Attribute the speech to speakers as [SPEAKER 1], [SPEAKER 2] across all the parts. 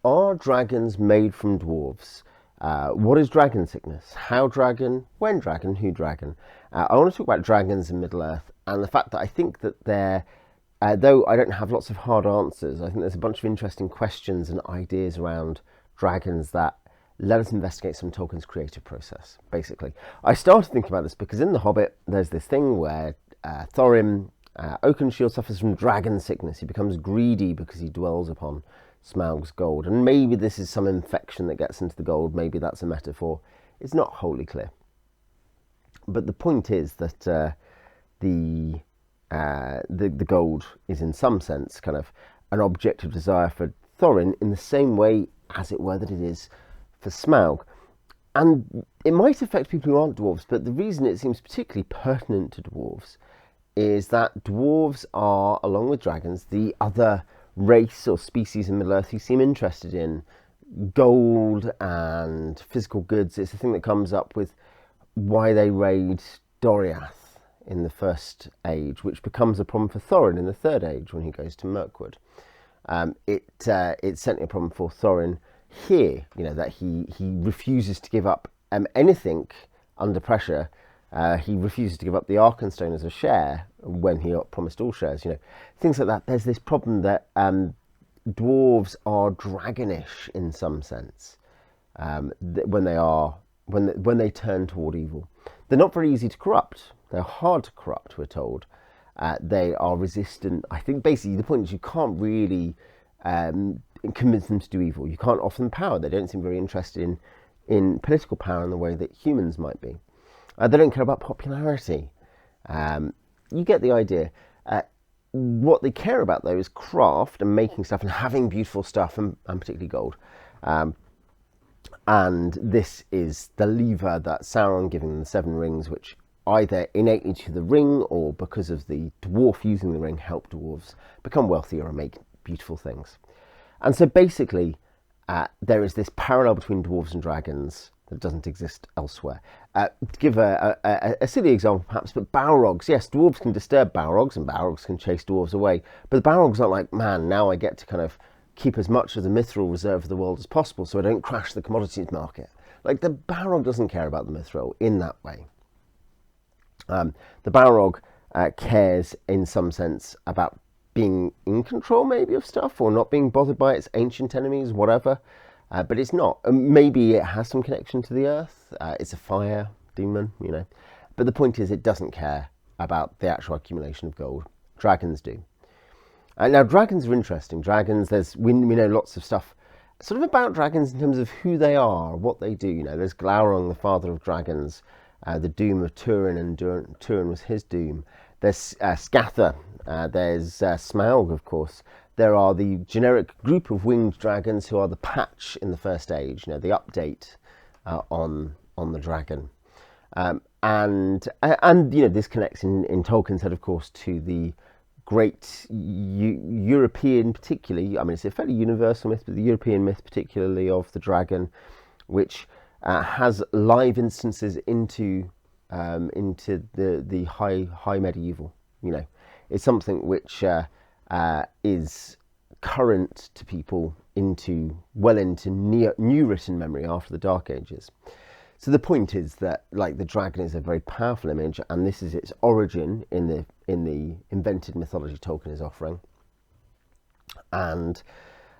[SPEAKER 1] Are dragons made from dwarves? What is dragon sickness? How dragon? When dragon? Who dragon? I want to talk about dragons in Middle-earth and the fact that I think that though I don't have lots of hard answers, I think there's a bunch of interesting questions and ideas around dragons that let us investigate some Tolkien's creative process, basically. I started thinking about this because in The Hobbit, there's this thing where Thorin, Oakenshield, suffers from dragon sickness. He becomes greedy because he dwells upon Smaug's gold. And maybe this is some infection that gets into the gold. Maybe that's a metaphor. It's not wholly clear. But the point is that the gold is in some sense kind of an object of desire for Thorin in the same way, as it were, that it is for Smaug. And it might affect people who aren't dwarves, but the reason it seems particularly pertinent to dwarves is that dwarves are, along with dragons, the other race or species in Middle-earth who seem interested in gold and physical goods. It's the thing that comes up with why they raid Doriath in the First Age, which becomes a problem for Thorin in the Third Age when he goes to Mirkwood. It's certainly a problem for Thorin here, that he refuses to give up anything under pressure. He refuses to give up the Arkenstone as a share when he promised all shares, things like that. There's this problem that dwarves are dragonish in some sense when they turn toward evil. They're not very easy to corrupt. They're hard to corrupt, we're told. They are resistant. I think basically the point is you can't really convince them to do evil. You can't offer them power. They don't seem very interested in political power in the way that humans might be. They don't care about popularity. You get the idea. What they care about, though, is craft and making stuff and having beautiful stuff, and particularly gold. And this is the lever that Sauron, giving them the 7 rings, which either innately to the ring or because of the dwarf using the ring, help dwarves become wealthier and make beautiful things. And so basically, there is this parallel between dwarves and dragons that doesn't exist elsewhere. To give a silly example perhaps, but Balrogs, yes, dwarves can disturb Balrogs and Balrogs can chase dwarves away, but the Balrogs aren't like, man, now I get to kind of keep as much of the mithril reserve of the world as possible so I don't crash the commodities market. Like, the Balrog doesn't care about the mithril in that way. The Balrog cares in some sense about being in control maybe of stuff, or not being bothered by its ancient enemies, whatever. But it's not. Maybe it has some connection to the earth. It's a fire demon, But the point is, it doesn't care about the actual accumulation of gold. Dragons do. Now, dragons are interesting. Dragons, we know lots of stuff sort of about dragons in terms of who they are, what they do. There's Glaurung, the father of dragons, the doom of Turin, and Turin was his doom. There's Scatha. There's Smaug, of course. There are the generic group of winged dragons who are the patch in the First Age, the update on the dragon. And this connects in Tolkien's head, of course, to the great European, particularly, it's a fairly universal myth, but the European myth particularly of the dragon, which has live instances into the high medieval. It's something which is current to people well into new written memory after the Dark Ages. So the point is that, like, the dragon is a very powerful image, and this is its origin in the invented mythology Tolkien is offering. And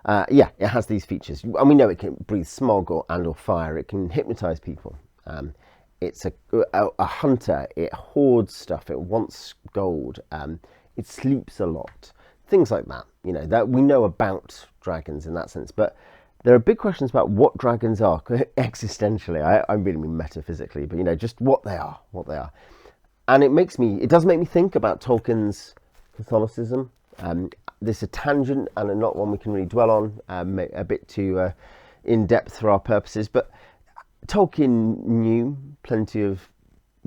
[SPEAKER 1] it has these features, and we know it can breathe smog or fire. It can hypnotize people. It's a hunter. It hoards stuff. It wants gold. It sleeps a lot. Things like that. That we know about dragons in that sense. But there are big questions about what dragons are existentially. I'm really mean metaphysically, but just what they are. And it does make me think about Tolkien's Catholicism. This is a tangent and not one we can really dwell on, a bit too in depth for our purposes. But Tolkien knew plenty of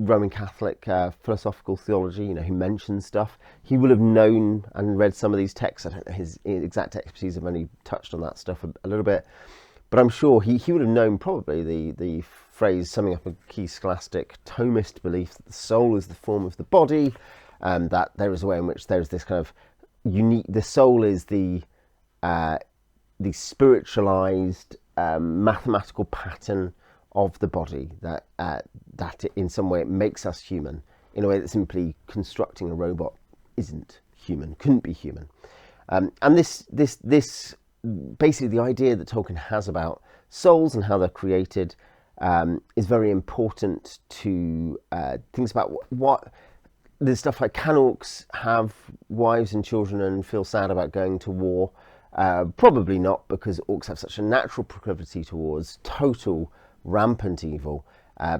[SPEAKER 1] Roman Catholic philosophical theology, he mentions stuff. He will have known and read some of these texts. I don't know his exact expertise. I've only touched on that stuff a little bit. But I'm sure he would have known probably the phrase summing up a key scholastic Thomist belief that the soul is the form of the body, that there is a way in which there is this kind of unique, the soul is the the spiritualized mathematical pattern of the body that in some way it makes us human in a way that simply constructing a robot isn't human, couldn't be human. And this basically the idea that Tolkien has about souls and how they're created is very important to things about what there's stuff like, can orcs have wives and children and feel sad about going to war? Probably not, because orcs have such a natural proclivity towards total rampant evil,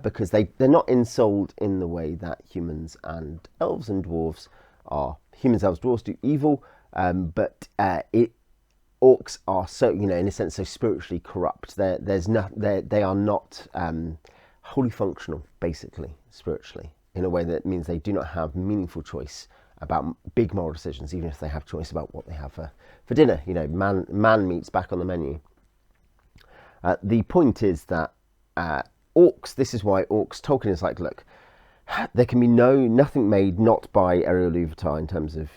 [SPEAKER 1] because they're not ensouled in the way that humans and elves and dwarves are. Humans, elves, dwarves do evil, but orcs are so, in a sense, so spiritually corrupt. They are not wholly functional, basically, spiritually, in a way that means they do not have meaningful choice about big moral decisions, even if they have choice about what they have for dinner. Man meat's back on the menu. The point is that orcs, this is why orcs, Tolkien is like, look, there can be nothing made not by Ariel Luvatar in terms of,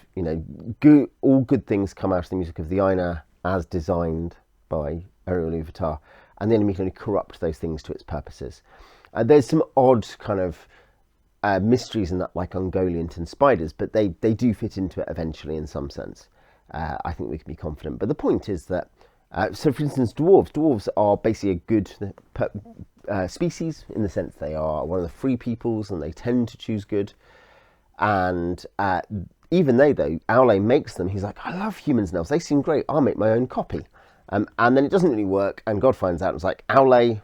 [SPEAKER 1] all good things come out of the music of the Aina as designed by Ariel Luvatar, and the enemy can only corrupt those things to its purposes. There's some odd kind of mysteries in that, like Ungoliant and spiders, but they do fit into it eventually in some sense. I think we can be confident. But the point is that, so for instance, dwarves are basically a good species in the sense they are one of the free peoples and they tend to choose good. And even though Aule makes them, he's like, I love humans and elves, they seem great, I'll make my own copy. And then it doesn't really work, and God finds out and it's like, Aule,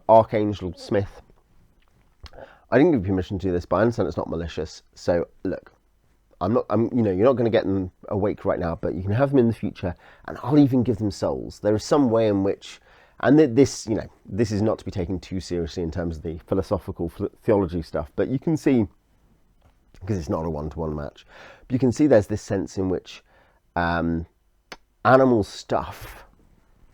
[SPEAKER 1] Archangel Smith, I didn't give you permission to do this, but I understand it's not malicious. So look, you're not going to get them awake right now, but you can have them in the future, and I'll even give them souls. There is some way in which, and this is not to be taken too seriously in terms of the philosophical theology stuff, but you can see, because it's not a one-to-one match, but you can see there's this sense in which animal stuff,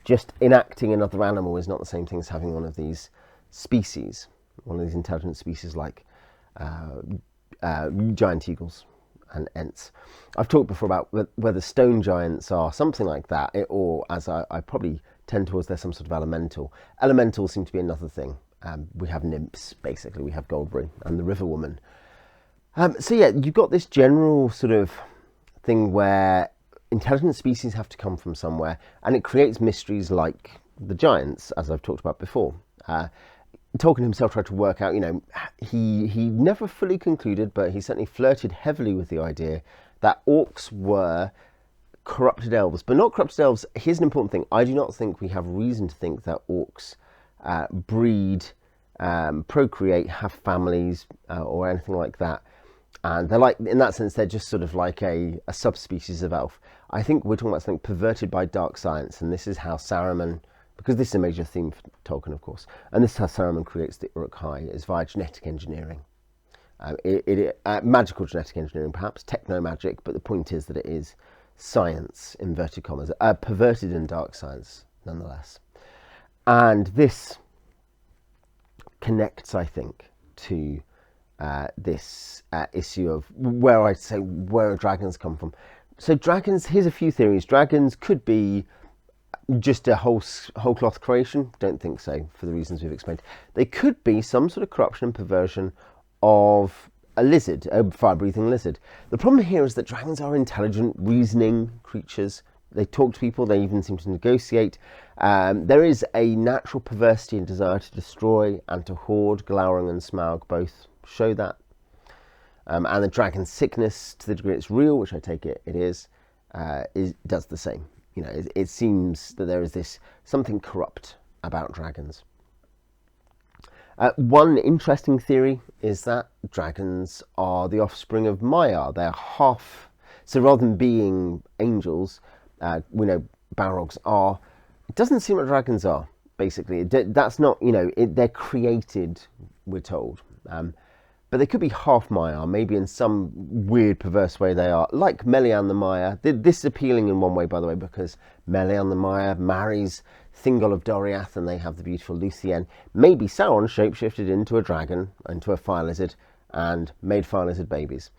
[SPEAKER 1] just enacting another animal, is not the same thing as having one of these species. One of these intelligent species like giant eagles and ents. I've talked before about whether stone giants are something like that, or as I probably tend towards, they're some sort of elemental. Elementals seem to be another thing. We have nymphs, basically. We have Goldberry and the River Woman. So yeah, you've got this general sort of thing where intelligent species have to come from somewhere, and it creates mysteries like the giants, as I've talked about before. Tolkien himself tried to work out, he never fully concluded, but he certainly flirted heavily with the idea that orcs were corrupted elves, but not corrupted elves. Here's an important thing. I do not think we have reason to think that orcs breed, procreate, have families, or anything like that. And they're like, in that sense, they're just sort of like a subspecies of elf. I think we're talking about something perverted by dark science, and this is how Saruman, because this is a major theme for Tolkien, of course, and this is how Saruman creates the Uruk-hai, is via genetic engineering. Magical genetic engineering, perhaps, techno-magic, but the point is that it is science, inverted commas, perverted and dark science, nonetheless. And this connects, I think, to this issue of where dragons come from. So dragons, here's a few theories. Dragons could be just a whole cloth creation. Don't think so, for the reasons we've explained. They could be some sort of corruption and perversion of a lizard, a fire-breathing lizard. The problem here is that dragons are intelligent, reasoning creatures. They talk to people, they even seem to negotiate. There is a natural perversity and desire to destroy and to hoard. Glaurung and Smaug both show that. And the dragon sickness, to the degree it's real, which I take it is, does the same. It seems that there is this something corrupt about dragons. One interesting theory is that dragons are the offspring of Maiar. They're half, so rather than being angels, we know Balrogs are. It doesn't seem like dragons are, basically. That's not, they're created, we're told. But they could be half Maiar, maybe in some weird, perverse way they are. Like Melian the Maiar. This is appealing in one way, by the way, because Melian the Maiar marries Thingol of Doriath, and they have the beautiful Luthien. Maybe Sauron shapeshifted into a dragon, into a fire lizard, and made fire lizard babies.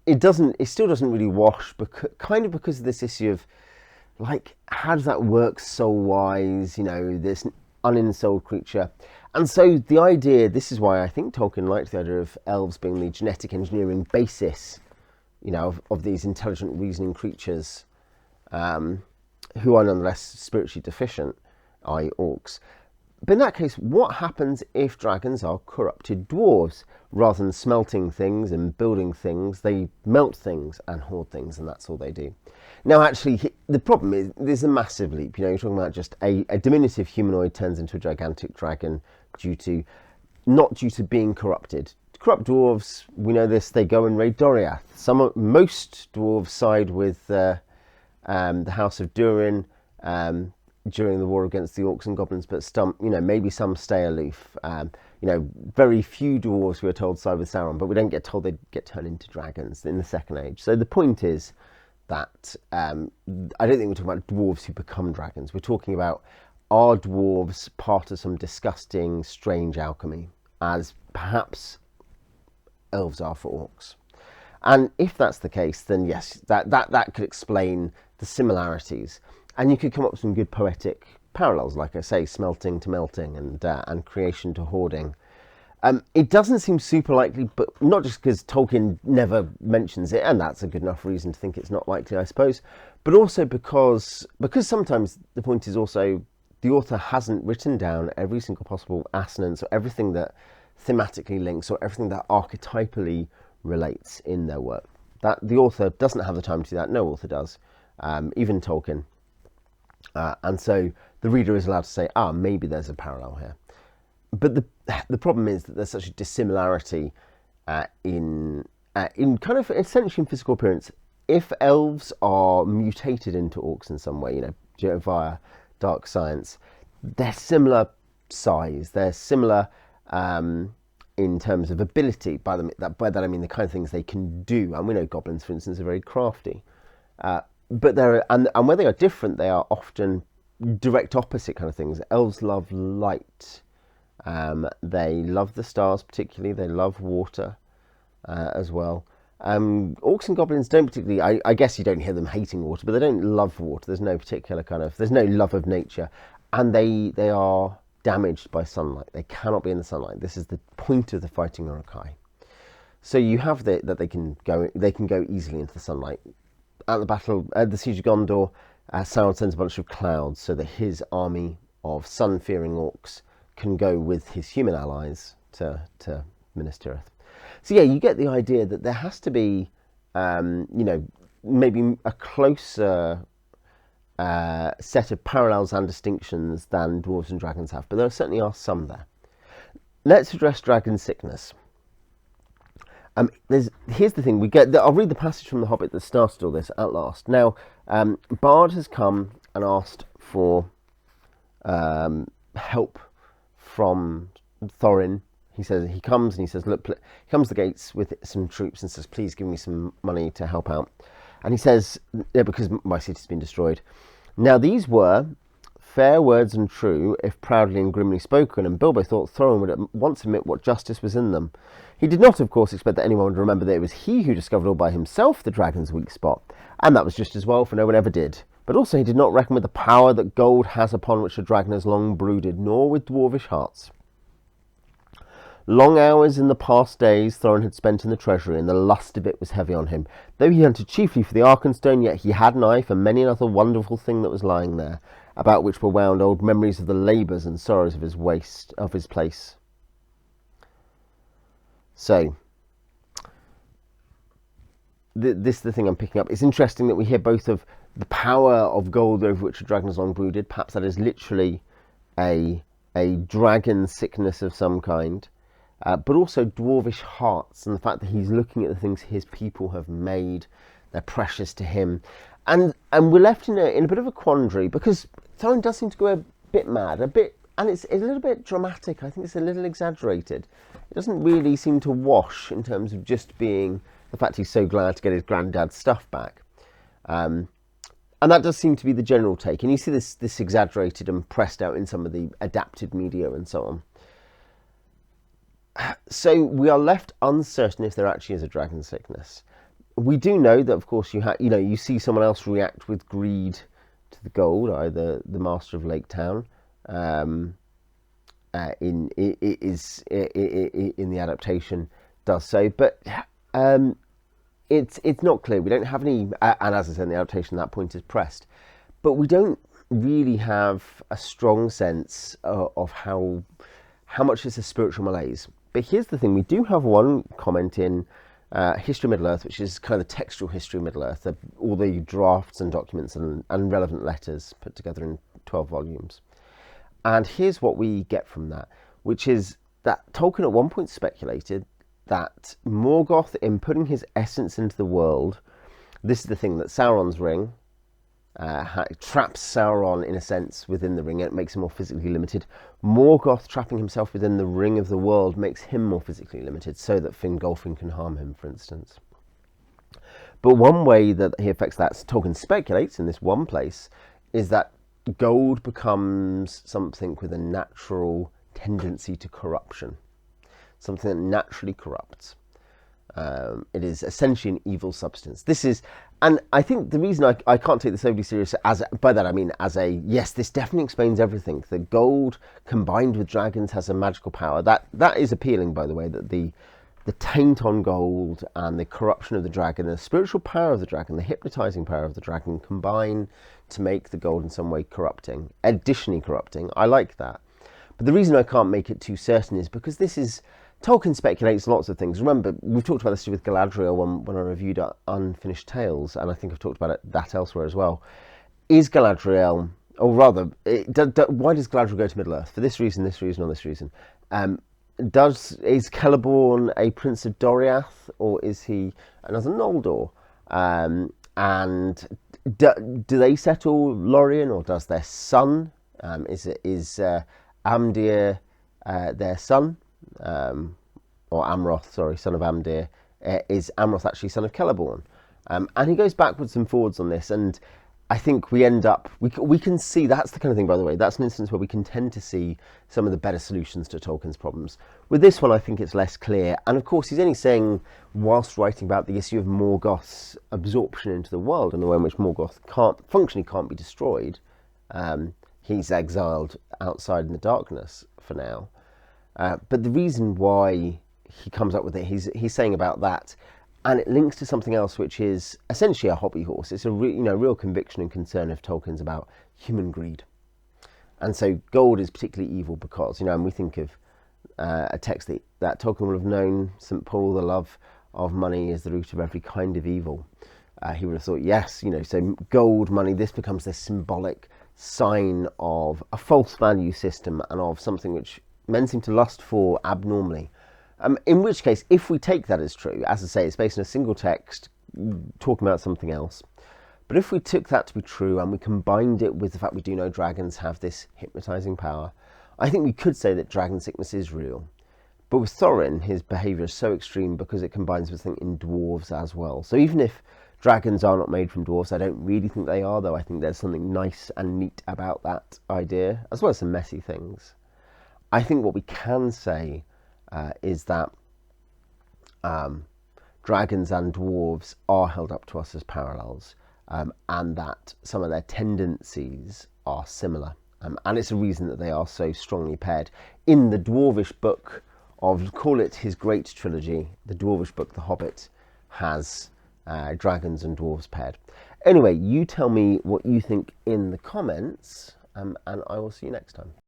[SPEAKER 1] It still doesn't really wash, because of this issue of, like, how does that work soul-wise, you know, this unensouled creature? And so the idea, this is why I think Tolkien liked the idea of elves being the genetic engineering basis, you know, of these intelligent, reasoning creatures who are nonetheless spiritually deficient, i.e. orcs. But in that case, what happens if dragons are corrupted dwarves? Rather than smelting things and building things, they melt things and hoard things, and that's all they do. Now, actually, the problem is there's a massive leap. You know, you're talking about just a diminutive humanoid turns into a gigantic dragon not due to being corrupted. Corrupt dwarves, we know this, they go and raid Doriath. Most dwarves side with the House of Durin during the war against the orcs and goblins, but maybe some stay aloof. Very few dwarves, we are told, side with Sauron, but we don't get told they'd get turned into dragons in the Second Age. So the point is that I don't think we're talking about dwarves who become dragons. We're talking about, are dwarves part of some disgusting, strange alchemy, as perhaps elves are for orcs? And if that's the case, then yes, that could explain the similarities. And you could come up with some good poetic parallels, like I say, smelting to melting and creation to hoarding. It doesn't seem super likely, but not just because Tolkien never mentions it, and that's a good enough reason to think it's not likely, I suppose, but also because sometimes the point is also the author hasn't written down every single possible assonance or everything that thematically links or everything that archetypally relates in their work. That the author doesn't have the time to do that. No author does, even Tolkien. And so the reader is allowed to say, maybe there's a parallel here. But the problem is that there's such a dissimilarity in kind of essentially in physical appearance. If elves are mutated into orcs in some way, via dark science, they're similar size. They're similar in terms of ability. By that I mean the kind of things they can do. And we know goblins, for instance, are very crafty. But and where they are different, they are often direct opposite kind of things. Elves love light. They love the stars particularly. They love water as well. Orcs and goblins don't particularly, I guess you don't hear them hating water, but they don't love water. There's no particular there's no love of nature. And they are damaged by sunlight. They cannot be in the sunlight. This is the point of the fighting Uruk-hai. So you have that they can go easily into the sunlight. At the Siege of Gondor, Sauron sends a bunch of clouds so that his army of sun-fearing orcs can go with his human allies to Minas Tirith. So yeah, you get the idea that there has to be, maybe a closer set of parallels and distinctions than dwarves and dragons have, but there certainly are some there. Let's address dragon sickness. Here's the thing, I'll read the passage from The Hobbit that started all this at last. Now, Bard has come and asked for help from Thorin. He comes look, he comes to the gates with some troops and says, please give me some money to help out. And he says, because my city's been destroyed. Now these were fair words and true, if proudly and grimly spoken, and Bilbo thought Thorin would at once admit what justice was in them. He did not, of course, expect that anyone would remember that it was he who discovered all by himself the dragon's weak spot, and that was just as well, for no one ever did. But also he did not reckon with the power that gold has upon which the dragon has long brooded, nor with dwarvish hearts. Long hours in the past days Thorin had spent in the treasury, and the lust of it was heavy on him. Though he hunted chiefly for the Arkenstone, yet he had an eye for many another wonderful thing that was lying there, about which were wound old memories of the labours and sorrows of his place. So, this is the thing I'm picking up. It's interesting that we hear both of the power of gold over which a dragon has long brooded. Perhaps that is literally a dragon sickness of some kind. But also dwarvish hearts, and the fact that he's looking at the things his people have made. They're precious to him. And we're left in a bit of a quandary, because Thorin does seem to go a bit mad, and it's a little bit dramatic. I think it's a little exaggerated. It doesn't really seem to wash in terms of just being the fact he's so glad to get his granddad's stuff back. And that does seem to be the general take. And you see this exaggerated and pressed out in some of the adapted media and so on. So we are left uncertain if there actually is a dragon sickness. We do know that, of course, you see someone else react with greed to the gold, either the Master of Lake Town. In the adaptation does so, but it's not clear. We don't have any, and as I said in the adaptation, that point is pressed, but we don't really have a strong sense of how much it's a spiritual malaise. But here's the thing: we do have one comment in History of Middle-earth, which is kind of the textual history of Middle-earth, all the drafts and documents and relevant letters put together in 12 volumes. And here's what we get from that, which is that Tolkien at one point speculated that Morgoth, in putting his essence into the world, this is the thing, that Sauron's ring traps Sauron, in a sense, within the ring, and it makes him more physically limited. Morgoth trapping himself within the ring of the world makes him more physically limited, so that Fingolfin can harm him, for instance. But one way that he affects that, Tolkien speculates in this one place, is that gold becomes something with a natural tendency to corruption, something that naturally corrupts. It is essentially an evil substance. This is, and I think the reason I can't take this overly serious, by that I mean as a, yes, this definitely explains everything. The gold combined with dragons has a magical power. That is appealing, by the way, that the taint on gold and the corruption of the dragon, the spiritual power of the dragon, the hypnotizing power of the dragon combine to make the gold in some way corrupting, additionally corrupting. I like that. But the reason I can't make it too certain is because this is, Tolkien speculates lots of things. Remember, we've talked about this with Galadriel when I reviewed Unfinished Tales, and I think I've talked about that elsewhere as well. Is Galadriel, or rather, why does Galadriel go to Middle-earth? For this reason, this reason, or this reason. Is Celeborn a prince of Doriath, or is he another Noldor? And do they settle Lorien, or does their son? Is Amdir their son? Or Amroth, sorry, son of Amdir. Is Amroth actually son of Celeborn? And he goes backwards and forwards on this, and I think we end up, we can see, that's the kind of thing, by the way, that's an instance where we can tend to see some of the better solutions to Tolkien's problems. With this one, I think it's less clear. And of course, he's only saying, whilst writing about the issue of Morgoth's absorption into the world and the way in which Morgoth functionally can't be destroyed, he's exiled outside in the darkness for now. But the reason why he comes up with it, he's saying about that, and it links to something else, which is essentially a hobby horse. It's a real conviction and concern of Tolkien's about human greed. And so gold is particularly evil because, and we think of a text that Tolkien will have known, St. Paul, the love of money is the root of every kind of evil. He would have thought, yes, so gold, money, this becomes this symbolic sign of a false value system and of something which men seem to lust for abnormally. In which case, if we take that as true, as I say, it's based on a single text talking about something else. But if we took that to be true and we combined it with the fact we do know dragons have this hypnotizing power, I think we could say that dragon sickness is real. But with Thorin, his behaviour is so extreme because it combines with something in dwarves as well. So even if dragons are not made from dwarves, I don't really think they are, though I think there's something nice and neat about that idea, as well as some messy things. I think what we can say is that dragons and dwarves are held up to us as parallels, and that some of their tendencies are similar. And it's a reason that they are so strongly paired. In the dwarvish book of, call it his great trilogy, the dwarvish book, The Hobbit, has dragons and dwarves paired. Anyway, you tell me what you think in the comments, and I will see you next time.